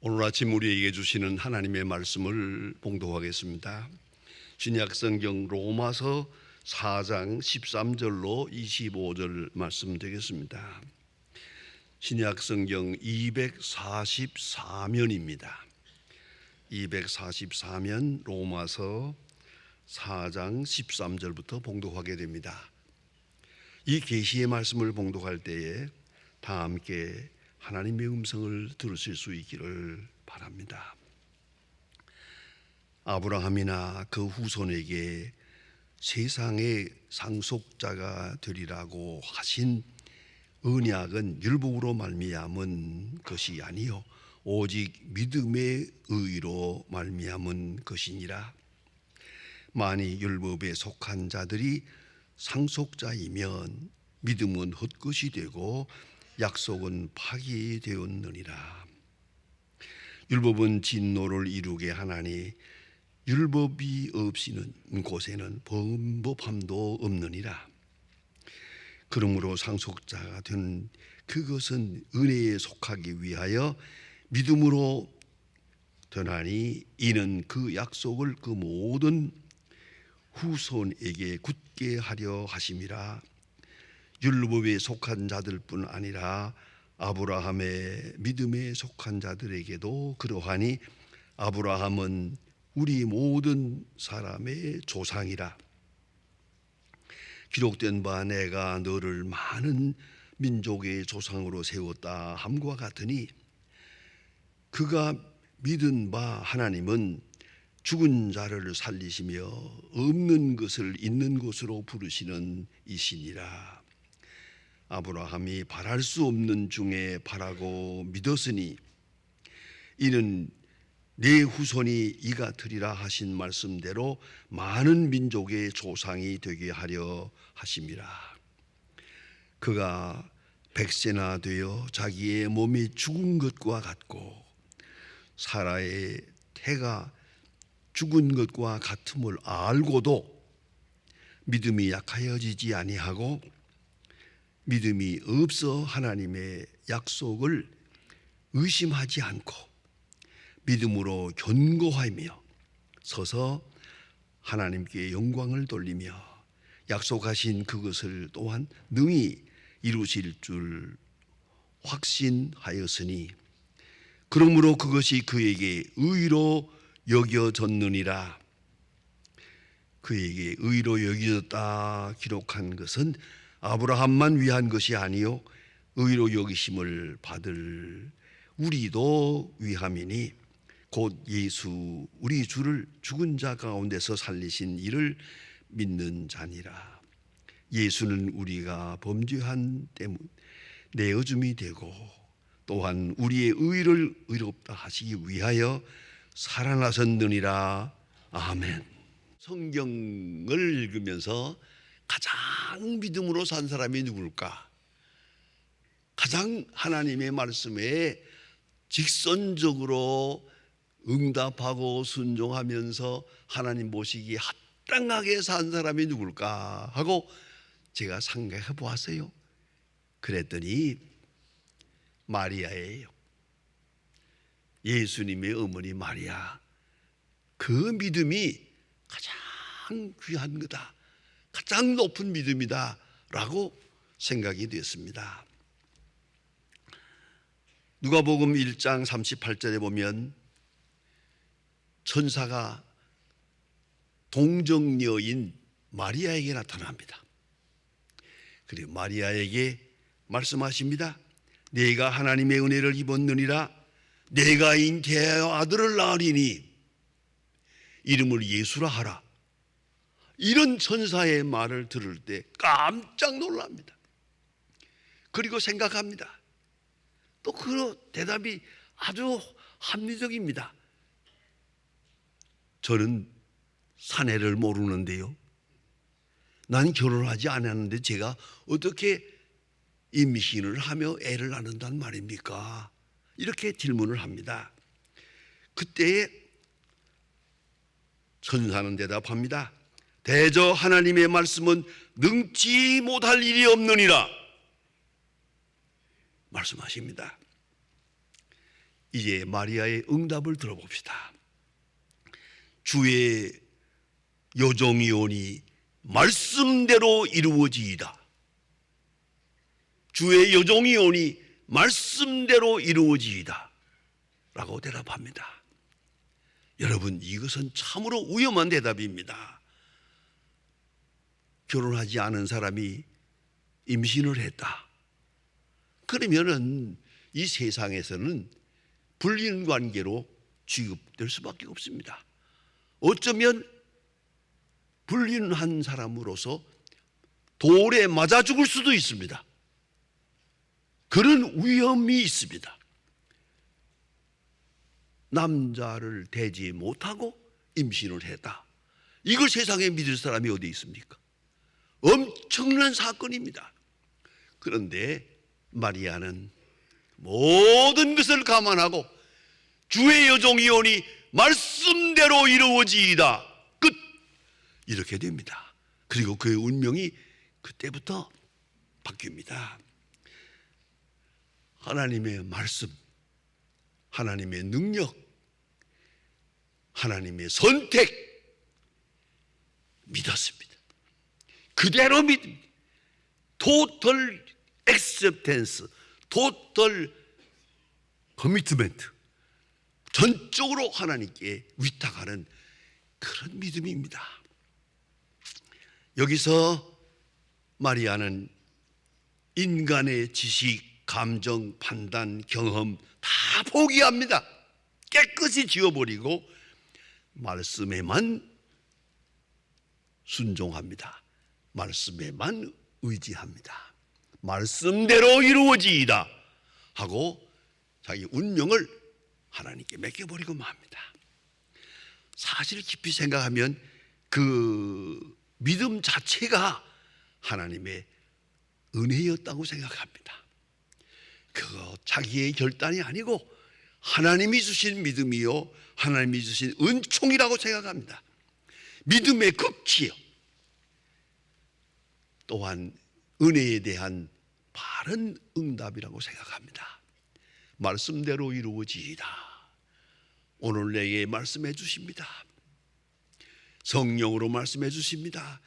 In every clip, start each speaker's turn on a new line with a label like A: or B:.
A: 오늘 아침 우리에게 주시는 하나님의 말씀을 봉독하겠습니다. 신약 성경 로마서 4장 13절로 25절 말씀 되겠습니다. 신약 성경 244면입니다. 244면 로마서 4장 13절부터 봉독하게 됩니다. 이 계시의 말씀을 봉독할 때에 다 함께 하나님의 음성을 들으실 수 있기를 바랍니다. 아브라함이나 그 후손에게 세상의 상속자가 되리라고 하신 언약은 율법으로 말미암은 것이 아니요 오직 믿음의 의로 말미암은 것이니라. 만일 율법에 속한 자들이 상속자이면 믿음은 헛것이 되고 약속은 파기되었느니라. 율법은 진노를 이루게 하나니 율법이 없이는 곳에는 범법함도 없느니라. 그러므로 상속자가 된 그것은 은혜에 속하기 위하여 믿음으로 되나니 이는 그 약속을 그 모든 후손에게 굳게 하려 하심이라. 율법에 속한 자들뿐 아니라 아브라함의 믿음에 속한 자들에게도 그러하니 아브라함은 우리 모든 사람의 조상이라. 기록된 바 내가 너를 많은 민족의 조상으로 세웠다 함과 같으니 그가 믿은 바 하나님은 죽은 자를 살리시며 없는 것을 있는 것으로 부르시는 이시니라. 아브라함이 바랄 수 없는 중에 바라고 믿었으니 이는 내 후손이 이가 되리라 하신 말씀대로 많은 민족의 조상이 되게 하려 하심이라. 그가 100세나 되어 자기의 몸이 죽은 것과 같고 사라의 태가 죽은 것과 같음을 알고도 믿음이 약하여지지 아니하고 믿음이 없어 하나님의 약속을 의심하지 않고 믿음으로 견고하며 서서 하나님께 영광을 돌리며 약속하신 그것을 또한 능히 이루실 줄 확신하였으니 그러므로 그것이 그에게 의로 여겨졌느니라. 그에게 의로 여겨졌다 기록한 것은 아브라함만 위한 것이 아니요 의로 여기심을 받을 우리도 위함이니 곧 예수 우리 주를 죽은 자 가운데서 살리신 이를 믿는 자니라. 예수는 우리가 범죄한 때문 내어줌이 되고 또한 우리의 의를 의롭다 하시기 위하여 살아나셨느니라. 아멘. 성경을 읽으면서 가장 믿음으로 산 사람이 누굴까? 가장 하나님의 말씀에 직선적으로 응답하고 순종하면서 하나님 보시기에 합당하게 산 사람이 누굴까 하고 제가 생각해 보았어요. 그랬더니 마리아예요. 예수님의 어머니 마리아. 그 믿음이 가장 귀한 거다, 가장 높은 믿음이다 라고 생각이 되었습니다. 누가복음 1장 38절에 보면 천사가 동정녀인 마리아에게 나타납니다. 그리고 마리아에게 말씀하십니다. 내가 하나님의 은혜를 입었느니라. 내가 잉태하여 아들을 낳으리니 이름을 예수라 하라. 이런 천사의 말을 들을 때 깜짝 놀랍니다. 그리고 생각합니다. 또 그 대답이 아주 합리적입니다. 저는 사내를 모르는데요. 난 결혼하지 않았는데 제가 어떻게 임신을 하며 애를 낳는단 말입니까? 이렇게 질문을 합니다. 그때에 천사는 대답합니다. 대저 하나님의 말씀은 능치 못할 일이 없느니라 말씀하십니다. 이제 마리아의 응답을 들어봅시다. 주의 여종이 오니 말씀대로 이루어지이다. 주의 여종이 오니 말씀대로 이루어지이다 라고 대답합니다. 여러분, 이것은 참으로 위험한 대답입니다. 결혼하지 않은 사람이 임신을 했다. 그러면은 이 세상에서는 불륜 관계로 취급될 수밖에 없습니다. 어쩌면 불륜한 사람으로서 돌에 맞아 죽을 수도 있습니다. 그런 위험이 있습니다. 남자를 대지 못하고 임신을 했다. 이걸 세상에 믿을 사람이 어디 있습니까? 엄청난 사건입니다. 그런데 마리아는 모든 것을 감안하고 주의 여종이 오니 말씀대로 이루어지이다. 끝. 이렇게 됩니다. 그리고 그의 운명이 그때부터 바뀝니다. 하나님의 말씀, 하나님의 능력, 하나님의 선택 믿었습니다. 그대로 믿습니다. 토털 액셉텐스, 토털 커미트멘트, 전적으로 하나님께 위탁하는 그런 믿음입니다. 여기서 마리아는 인간의 지식, 감정, 판단, 경험 다 포기합니다. 깨끗이 지워버리고 말씀에만 순종합니다. 말씀에만 의지합니다. 말씀대로 이루어지이다 하고 자기 운명을 하나님께 맡겨버리고 맙니다. 사실 깊이 생각하면 그 믿음 자체가 하나님의 은혜였다고 생각합니다. 그거 자기의 결단이 아니고 하나님이 주신 믿음이요, 하나님이 주신 은총이라고 생각합니다. 믿음의 극치요. 또한 은혜에 대한 바른 응답이라고 생각합니다. 말씀대로 이루어지이다. 오늘 내게 말씀해 주십니다. 성령으로 말씀해 주십니다.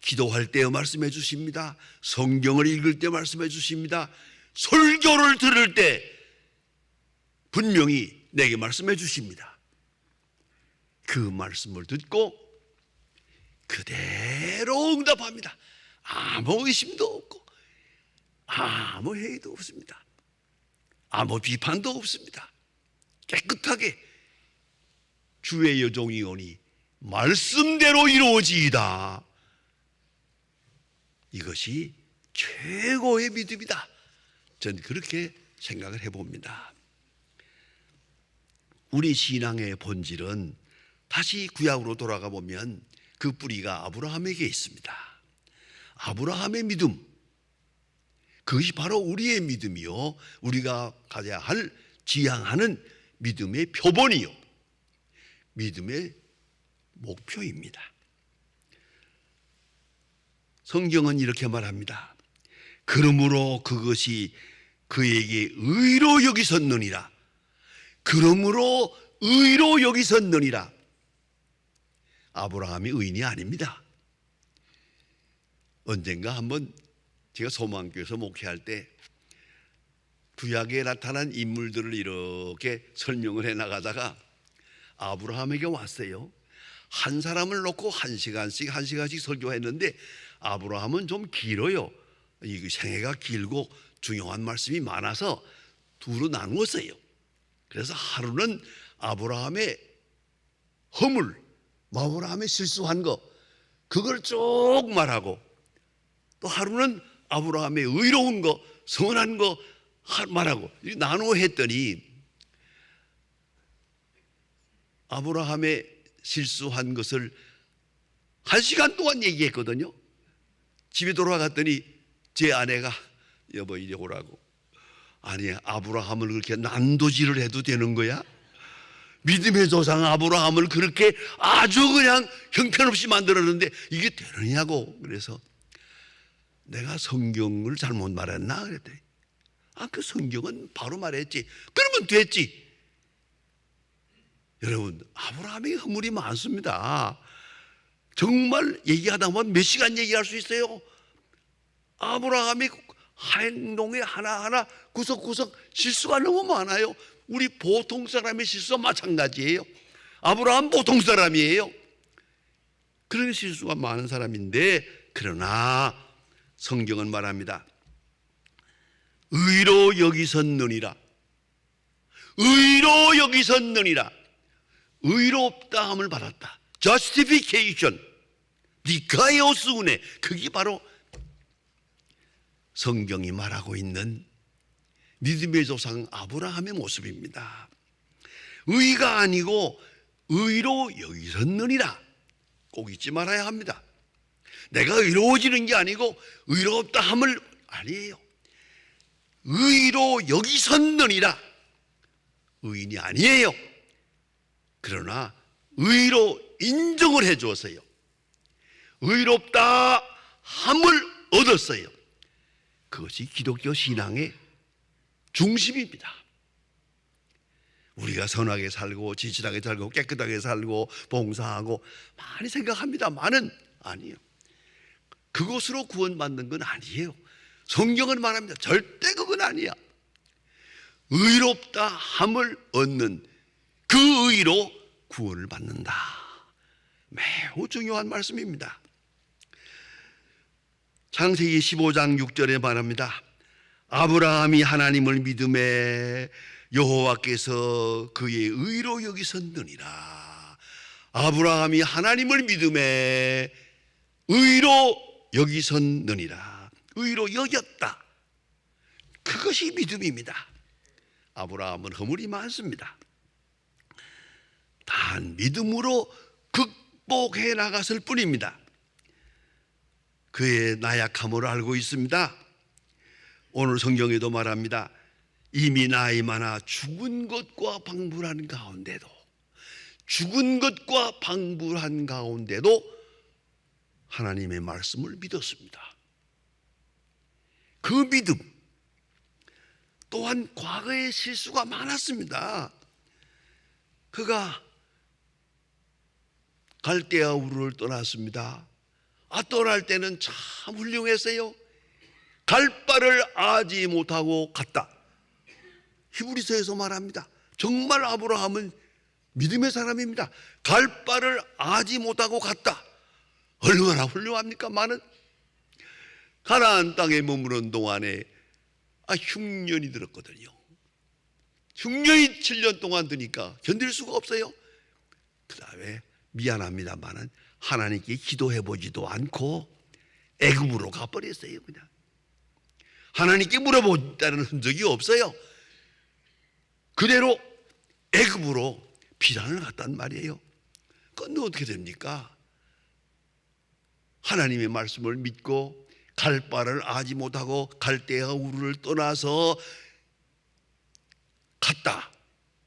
A: 기도할 때 말씀해 주십니다. 성경을 읽을 때 말씀해 주십니다. 설교를 들을 때 분명히 내게 말씀해 주십니다. 그 말씀을 듣고 그대로 응답합니다. 아무 의심도 없고 아무 회의도 없습니다. 아무 비판도 없습니다. 깨끗하게 주의 여종이 오니 말씀대로 이루어지이다. 이것이 최고의 믿음이다. 전 그렇게 생각을 해봅니다. 우리 신앙의 본질은 다시 구약으로 돌아가 보면 그 뿌리가 아브라함에게 있습니다. 아브라함의 믿음, 그것이 바로 우리의 믿음이요, 우리가 가져야 할 지향하는 믿음의 표본이요, 믿음의 목표입니다. 성경은 이렇게 말합니다. 그러므로 그것이 그에게 의로 여기섰느니라. 그러므로 의로 여기섰느니라. 아브라함이 의인이 아닙니다. 언젠가 한번 제가 소망교회에서 목회할 때 구약에 나타난 인물들을 이렇게 설명을 해 나가다가 아브라함에게 왔어요. 한 사람을 놓고 한 시간씩 설교했는데 아브라함은 좀 길어요. 이 생애가 길고 중요한 말씀이 많아서 두로 나누었어요. 그래서 하루는 아브라함의 허물, 아브라함의 실수한 거, 그걸 쭉 말하고, 또 하루는 아브라함의 의로운 거, 선한 거 말하고 나누어 했더니 아브라함의 실수한 것을 1시간 동안 얘기했거든요. 집에 돌아갔더니 제 아내가 여보 이리 오라고. 아니, 아브라함을 그렇게 난도질을 해도 되는 거야? 믿음의 조상 아브라함을 그렇게 아주 그냥 형편없이 만들었는데 이게 되느냐고. 그래서 내가 성경을 잘못 말했나 그랬더니 그 성경은 바로 말했지. 그러면 됐지. 여러분, 아브라함이 허물이 많습니다. 정말 얘기하다 보면 몇 시간 얘기할 수 있어요. 아브라함이 행동에 하나하나 구석구석 실수가 너무 많아요. 우리 보통 사람의 실수와 마찬가지예요. 아브라함 보통 사람이에요. 그런 실수가 많은 사람인데, 그러나 성경은 말합니다. 의로 여기섰느니라. 의로 여기섰느니라. 의롭다함을 받았다. justification, 디카이오스 은혜. 그게 바로 성경이 말하고 있는 믿음의 조상 아브라함의 모습입니다. 의가 아니고 의로 여기섰느니라. 꼭 잊지 말아야 합니다. 내가 의로워지는 게 아니고 의롭다 함을 아니에요. 의로 여기섰느니라. 의인이 아니에요. 그러나 의로 인정을 해 주었어요. 의롭다 함을 얻었어요. 그것이 기독교 신앙의 중심입니다. 우리가 선하게 살고 지질하게 살고 깨끗하게 살고 봉사하고 많이 생각합니다만은 아니에요. 그것으로 구원받는 건 아니에요. 성경은 말합니다. 절대 그건 아니야. 의롭다 함을 얻는 그 의로 구원을 받는다. 매우 중요한 말씀입니다. 창세기 15장 6절에 말합니다. 아브라함이 하나님을 믿음에 여호와께서 그의 의로 여기셨느니라. 아브라함이 하나님을 믿음에 의로 여기셨느니라. 의로 여겼다. 그것이 믿음입니다. 아브라함은 허물이 많습니다. 단 믿음으로 극복해 나갔을 뿐입니다. 그의 나약함을 알고 있습니다. 오늘 성경에도 말합니다. 이미 나이 많아 죽은 것과 방불한 가운데도 하나님의 말씀을 믿었습니다. 그 믿음 또한 과거에 실수가 많았습니다. 그가 갈대아 우르를 떠났습니다. 떠날 때는 참 훌륭했어요. 갈 바를 아지 못하고 갔다. 히브리서에서 말합니다. 정말 아브라함은 믿음의 사람입니다. 갈 바를 아지 못하고 갔다. 얼마나 훌륭합니까? 많은 가나안 땅에 머무는 동안에 흉년이 들었거든요. 흉년이 7년 동안 드니까 견딜 수가 없어요. 그 다음에 미안합니다만은 하나님께 기도해보지도 않고 애굽으로 가버렸어요. 그냥 하나님께 물어보다는 흔적이 없어요. 그대로 애굽으로 피난을 갔단 말이에요. 그런데 어떻게 됩니까? 하나님의 말씀을 믿고 갈 바를 아지 못하고 갈대아 우르를 떠나서 갔다.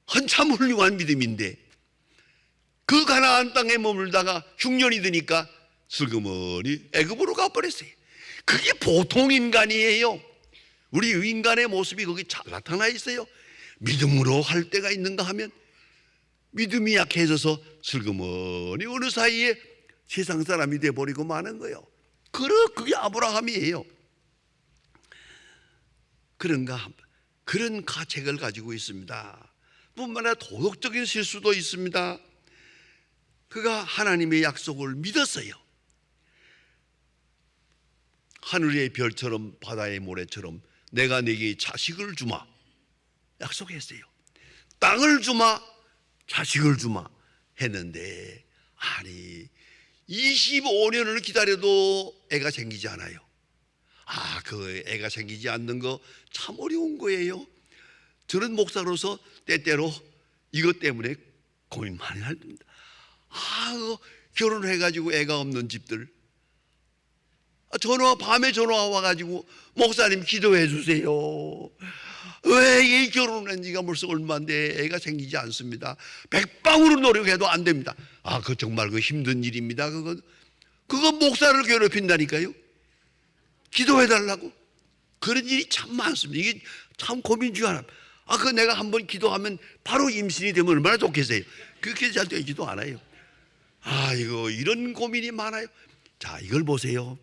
A: 한참 훌륭한 믿음인데 그 가나안 땅에 머물다가 흉년이 드니까 슬그머니 애굽으로 가버렸어요. 그게 보통 인간이에요. 우리 인간의 모습이 거기 잘 나타나 있어요. 믿음으로 할 때가 있는가 하면 믿음이 약해져서 슬그머니 어느 사이에 세상 사람이 돼버리고 마는 거예요. 그게 아브라함이에요. 그런 가책을 가지고 있습니다. 뿐만 아니라 도덕적인 실수도 있습니다. 그가 하나님의 약속을 믿었어요. 하늘의 별처럼 바다의 모래처럼 내가 네게 자식을 주마 약속했어요. 땅을 주마 자식을 주마 했는데 아니 25년을 기다려도 애가 생기지 않아요. 그 애가 생기지 않는 거 참 어려운 거예요. 저는 목사로서 때때로 이것 때문에 고민 많이 합니다. 결혼해가지고 애가 없는 집들 밤에 전화 와가지고 목사님 기도해 주세요. 왜 이 결혼한 지가 벌써 얼마인데 애가 생기지 않습니다. 백방으로 노력해도 안 됩니다. 그거 정말 힘든 일입니다. 그거 목사를 괴롭힌다니까요. 기도해 달라고. 그런 일이 참 많습니다. 이게 참 고민 중 하나. 그 내가 한번 기도하면 바로 임신이 되면 얼마나 좋겠어요. 그렇게 잘 되지도 않아요. 이거 이런 고민이 많아요. 자, 이걸 보세요.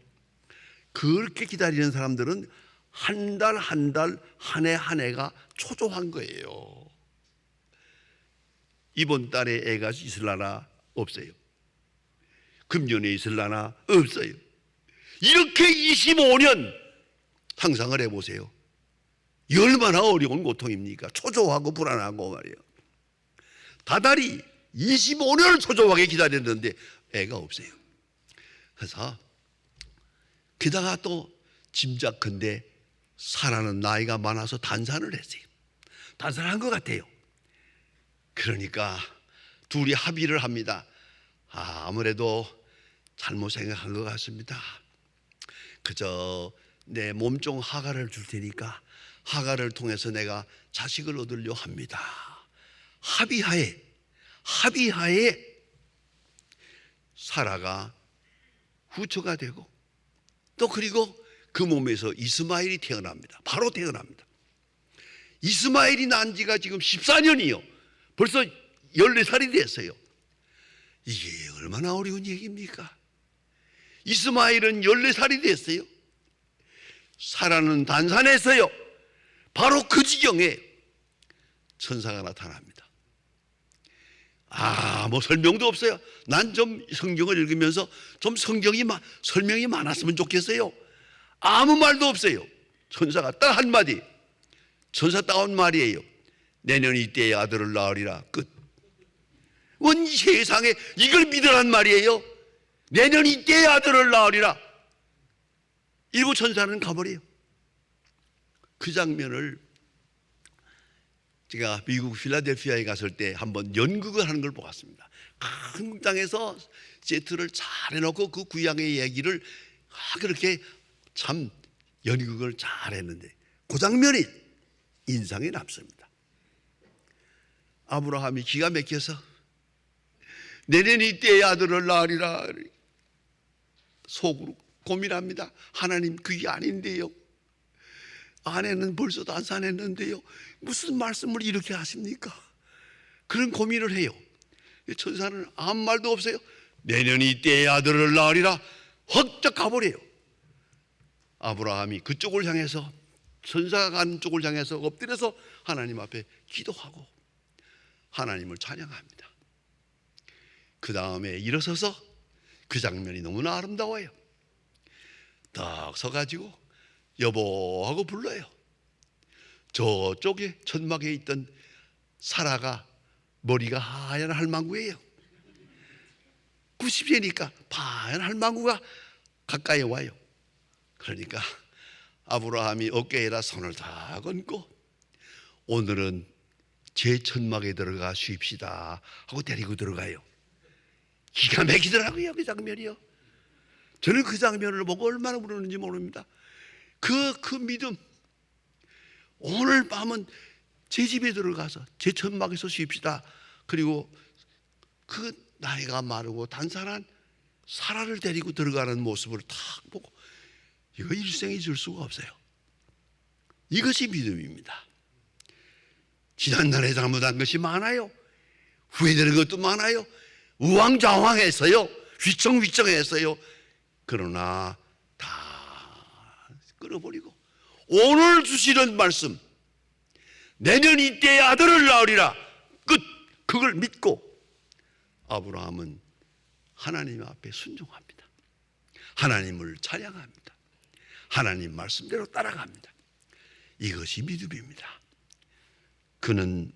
A: 그렇게 기다리는 사람들은 한 달 한 달, 한 해 한 해가 초조한 거예요. 이번 달에 애가 있을라나 없어요. 금년에 있을라나 없어요. 이렇게 25년 상상을 해보세요. 얼마나 어려운 고통입니까? 초조하고 불안하고 말이에요. 다달이 25년을 초조하게 기다렸는데 애가 없어요. 그래서 게다가 또 짐작컨대 사라는 나이가 많아서 단산을 했어요. 단산한 것 같아요. 그러니까 둘이 합의를 합니다. 아무래도 잘못 생각한 것 같습니다. 그저 내 몸종 하가를 줄 테니까 하가를 통해서 내가 자식을 얻으려 합니다. 합의하에 사라가 후처가 되고 또 그리고 그 몸에서 이스마엘이 태어납니다. 바로 태어납니다. 이스마엘이 난 지가 지금 14년이요. 벌써 14살이 됐어요. 이게 얼마나 어려운 얘기입니까? 이스마엘은 14살이 됐어요. 사라는 단산했어요. 바로 그 지경에 천사가 나타납니다. 뭐 설명도 없어요. 난 좀 성경을 읽으면서 좀 설명이 많았으면 좋겠어요. 아무 말도 없어요. 천사가 딱 한마디, 천사다운 말이에요. 내년 이때에 아들을 낳으리라. 끝. 원 세상에 이걸 믿으란 말이에요. 내년 이때에 아들을 낳으리라. 일곱 천사는 가버려요. 그 장면을 제가 미국 필라델피아에 갔을 때 한번 연극을 하는 걸 보았습니다. 큰 극장에서 세트를 잘 해놓고 그 구약의 얘기를 그렇게 참 연극을 잘 했는데 그 장면이 인상에 남습니다. 아브라함이 기가 막혀서 내년 이때에 아들을 낳으리라 속으로 고민합니다. 하나님, 그게 아닌데요. 아내는 벌써 단산했는데요. 무슨 말씀을 이렇게 하십니까? 그런 고민을 해요. 천사는 아무 말도 없어요. 내년 이때에 아들을 낳으리라 헛적 가버려요. 아브라함이 그쪽을 향해서, 천사가 간 쪽을 향해서 엎드려서 하나님 앞에 기도하고 하나님을 찬양합니다. 그 다음에 일어서서 그 장면이 너무나 아름다워요. 딱 서가지고 여보 하고 불러요. 저쪽에 천막에 있던 사라가 머리가 하얀 할망구예요. 90세니까 하얀 할망구가 가까이 와요. 그러니까 아브라함이 어깨에다 손을 다 얹고 오늘은 제 천막에 들어가 쉬입시다 하고 데리고 들어가요. 기가 막히더라고요. 그 장면이요. 저는 그 장면을 보고 얼마나 울었는지 모릅니다. 그 믿음. 오늘 밤은 제 집에 들어가서 제 천막에서 쉬입시다. 그리고 그 나이가 마르고 단산한 사라를 데리고 들어가는 모습을 딱 보고 이거 일생에 잊을 수가 없어요. 이것이 믿음입니다. 지난날에 잘못한 것이 많아요. 후회되는 것도 많아요. 우왕좌왕했어요. 휘청휘청했어요. 그러나 다 끊어버리고 오늘 주시는 말씀, 내년 이때에 아들을 낳으리라. 끝. 그걸 믿고 아브라함은 하나님 앞에 순종합니다. 하나님을 찬양합니다. 하나님 말씀대로 따라갑니다. 이것이 믿음입니다. 그는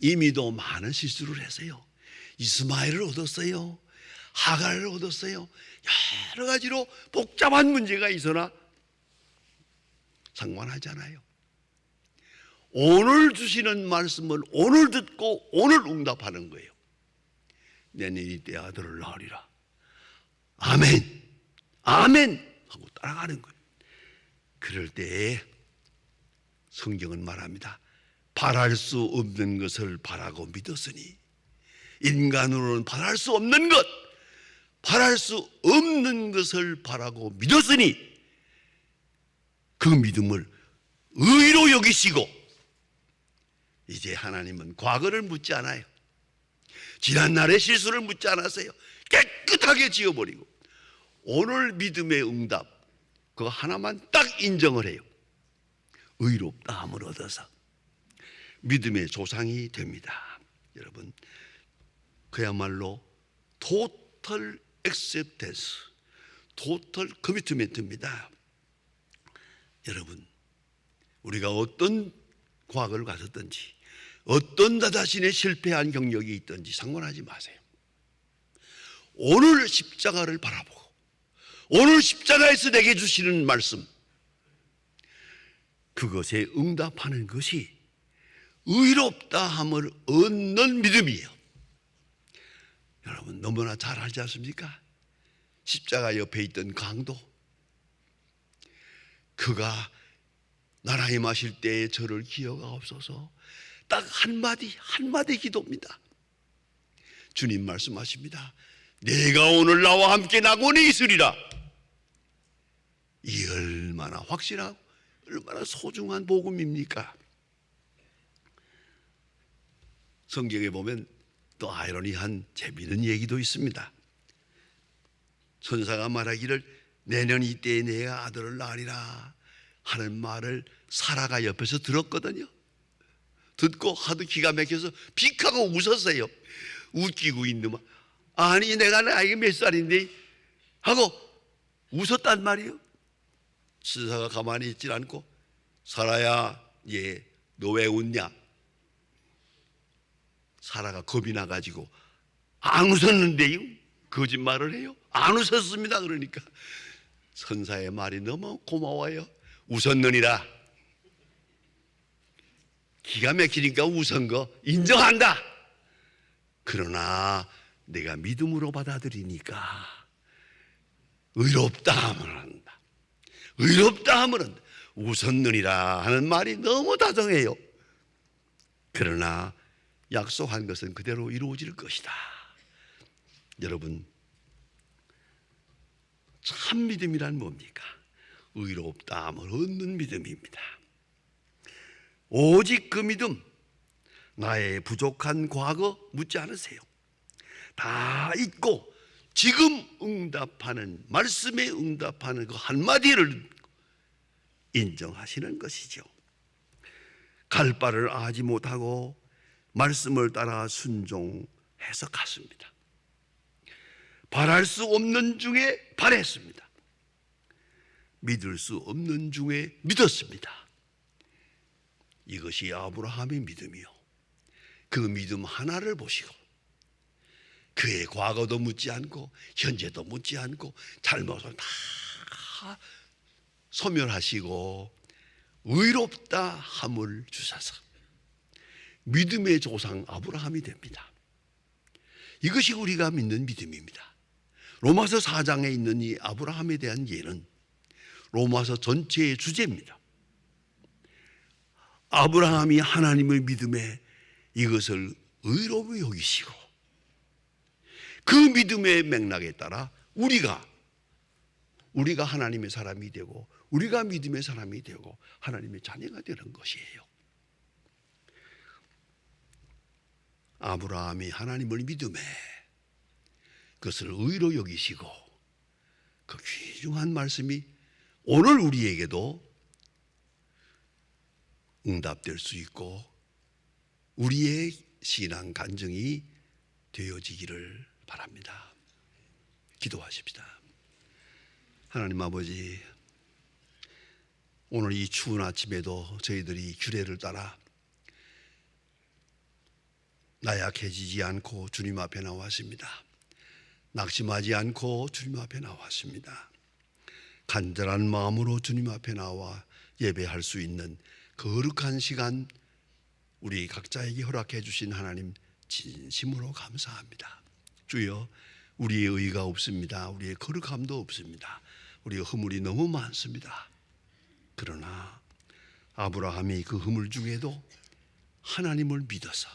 A: 이미도 많은 실수를 했어요. 이스마엘을 얻었어요. 하갈을 얻었어요. 여러 가지로 복잡한 문제가 있으나 상관하잖아요. 오늘 주시는 말씀을 오늘 듣고 오늘 응답하는 거예요. 내년 이때 아들을 낳으리라. 아멘, 아멘 하고 따라가는 거예요. 그럴 때에 성경은 말합니다. 바랄 수 없는 것을 바라고 믿었으니, 인간으로는 바랄 수 없는 것, 바랄 수 없는 것을 바라고 믿었으니 그 믿음을 의로 여기시고 이제 하나님은 과거를 묻지 않아요. 지난날의 실수를 묻지 않았어요. 깨끗하게 지워버리고 오늘 믿음의 응답 그거 하나만 딱 인정을 해요. 의롭다함을 얻어서 믿음의 조상이 됩니다. 여러분, 그야말로 토털 액셉텐스, 토털 커미트멘트입니다. 여러분, 우리가 어떤 과거를 가졌든지 어떤 나 자신의 실패한 경력이 있든지 상관하지 마세요. 오늘 십자가를 바라보고 오늘 십자가에서 내게 주시는 말씀, 그것에 응답하는 것이 의롭다함을 얻는 믿음이에요. 여러분, 너무나 잘 알지 않습니까? 십자가 옆에 있던 강도, 그가 나라에 마실 때에 저를 기억하옵소서, 딱 한마디 기도입니다. 주님 말씀하십니다. 내가 오늘 나와 함께 낙원에 있으리라. 이 얼마나 확실하고 얼마나 소중한 복음입니까? 성경에 보면 또 아이러니한 재미있는 얘기도 있습니다. 천사가 말하기를 내년 이때에 내가 아들을 낳으리라 하는 말을 사라가 옆에서 들었거든요. 듣고 하도 기가 막혀서 픽하고 웃었어요. 웃기고 있는 말. 아니 내가 나이가 몇 살인데 하고 웃었단 말이에요. 천사가 가만히 있질 않고 사라야, 너 왜 웃냐? 사라가 겁이 나가지고 안 웃었는데요? 거짓말을 해요? 안 웃었습니다. 그러니까 천사의 말이 너무 고마워요. 웃었느니라. 기가 막히니까 웃은 거 인정한다. 그러나 내가 믿음으로 받아들이니까 의롭다 하면 한다. 의롭다 하면 웃었느니라 하는 말이 너무 다정해요. 그러나 약속한 것은 그대로 이루어질 것이다. 여러분, 참 믿음이란 뭡니까? 의롭다함을 얻는 믿음입니다. 오직 그 믿음, 나의 부족한 과거 묻지 않으세요. 다 잊고 지금 응답하는, 말씀에 응답하는 그 한마디를 인정하시는 것이죠. 갈 바를 아지 못하고 말씀을 따라 순종해서 갔습니다. 바랄 수 없는 중에 바랬습니다. 믿을 수 없는 중에 믿었습니다. 이것이 아브라함의 믿음이요. 그 믿음 하나를 보시고 그의 과거도 묻지 않고 현재도 묻지 않고 잘못을 다 소멸하시고 의롭다 함을 주셔서 믿음의 조상 아브라함이 됩니다. 이것이 우리가 믿는 믿음입니다. 로마서 4장에 있는 이 아브라함에 대한 예는 로마서 전체의 주제입니다. 아브라함이 하나님의 믿음에 이것을 의로움이 여기시고 그 믿음의 맥락에 따라 우리가 하나님의 사람이 되고 우리가 믿음의 사람이 되고 하나님의 자녀가 되는 것이에요. 아브라함이 하나님을 믿음에 그것을 의로 여기시고 그 귀중한 말씀이 오늘 우리에게도 응답될 수 있고 우리의 신앙 간증이 되어지기를 바랍니다. 기도하십시다. 하나님 아버지, 오늘 이 추운 아침에도 저희들이 규례를 따라 나약해지지 않고 주님 앞에 나왔습니다. 낙심하지 않고 주님 앞에 나왔습니다. 간절한 마음으로 주님 앞에 나와 예배할 수 있는 그 거룩한 시간 우리 각자에게 허락해 주신 하나님 진심으로 감사합니다. 주여, 우리의 의가 없습니다. 우리의 거룩함도 없습니다. 우리의 허물이 너무 많습니다. 그러나 아브라함이 그 허물 중에도 하나님을 믿어서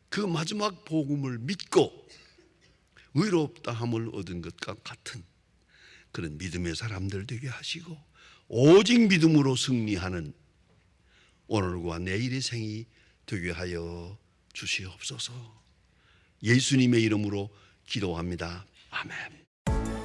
A: 그 마지막 복음을 믿고 의롭다함을 얻은 것과 같은 그런 믿음의 사람들 되게 하시고 오직 믿음으로 승리하는 오늘과 내일의 생이 되게 하여 주시옵소서. 예수님의 이름으로 기도합니다. 아멘.